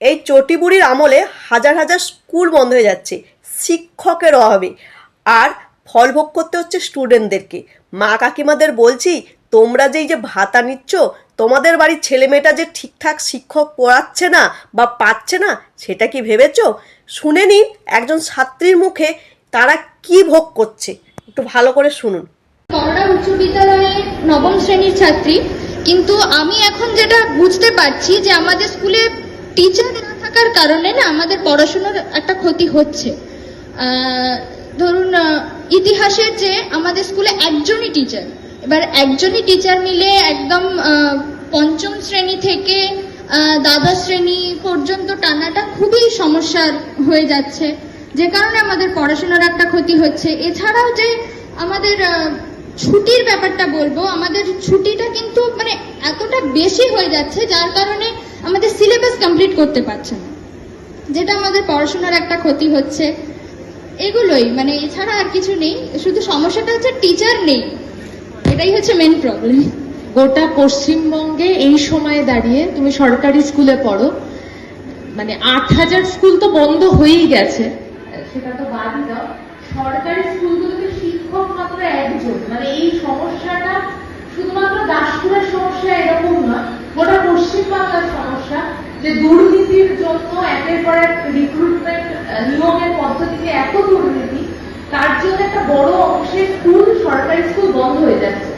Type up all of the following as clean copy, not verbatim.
এই চটিবুড়ির আমলে হাজার হাজার স্কুল বন্ধ হয়ে যাচ্ছে শিক্ষকের অভাবে, আর ফল ভোগ করতে হচ্ছে স্টুডেন্টদেরকে। মা কাকিমাদের বলছি, তোমরা যেই যে ভাতা নিচ্ছ, তোমাদের বাড়ির ছেলেমেয়েটা যে ঠিকঠাক শিক্ষক পড়াচ্ছে না বা পাচ্ছে না, সেটা কি ভেবেছো? শুনে নিন একজন ছাত্রীর মুখে তারা কি ভোগ করছে, একটু ভালো করে শুনুন। করোনা উচ্চ বিদ্যালয়ের নবম শ্রেণীর ছাত্রী, কিন্তু আমি এখন যেটা বুঝতে পারছি যে আমাদের স্কুলে টিচার না থাকার কারণে না আমাদের পড়াশোনার একটা ক্ষতি হচ্ছে। ধরুন ইতিহাসের যে আমাদের স্কুলে একজনই টিচার, এবার একজনই টিচার মিলে একদম পঞ্চম শ্রেণী থেকে দ্বাদশ শ্রেণী পর্যন্ত টানাটা খুবই সমস্যার হয়ে যাচ্ছে, যে কারণে আমাদের পড়াশোনার একটা ক্ষতি হচ্ছে। এছাড়াও যে আমাদের ছুটির ব্যাপারটা বলবো, আমাদের ছুটিটা কিন্তু মানে এতটা বেশি হয়ে যাচ্ছে যার কারণে আমাদের সিলেবাস কমপ্লিট করতে পারছে না, যেটা আমাদের পড়াশোনার একটা ক্ষতি হচ্ছে। এগুলোই, মানে এছাড়া আর কিছু নেই, শুধু সমস্যাটা হচ্ছে টিচার নেই, এটাই হচ্ছে মেন প্রবলেম। গোটা পশ্চিমবঙ্গে এই সময়ে দাঁড়িয়ে তুমি সরকারি স্কুলে পড়ো, মানে 8,000 স্কুল তো বন্ধ হয়েই গেছে, সেটা তো বাদই দাও। সরকারি স্কুলগুলোতে শিক্ষক মাত্র একজন, মানে এই সমস্যাটা শুধুমাত্র দাসপুরের সমস্যা এরকম নয়, গোটা পশ্চিমবাংলার সমস্যা। যে দুর্নীতির জন্য একের পর এক রিক্রুটমেন্ট নিয়োগের পদ্ধতিতে এত দুর্নীতি, তার জন্য একটা বড় অংশের স্কুল, সরকারি স্কুল বন্ধ হয়ে যাচ্ছে।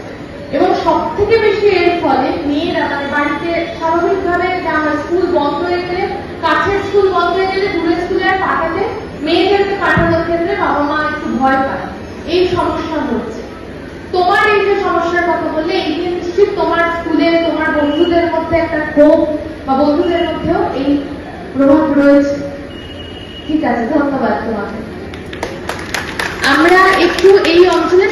এবং সব থেকে বেশি এর ফলে মেয়েরা, মানে বাড়িতে স্বাভাবিকভাবে স্কুল বন্ধ হয়ে গেলে, কাছের স্কুল বন্ধ হয়ে গেলে দূরের স্কুলে আর পাঠাতে, মেয়েদেরকে পাঠানোর ক্ষেত্রে বাবা মা একটু ভয় পায়, এই সমস্যা হচ্ছে। তোমার এই যে সমস্যার কথা বললে, এই যে নিশ্চিত তোমার স্কুলে তোমার বন্ধুদের মধ্যে একটা ক্ষোভ, বা বন্ধুদের মধ্যেও এই প্রভাব রয়েছে। ঠিক আছে, ধন্যবাদ তোমাকে। আমরা একটু এই অঞ্চলের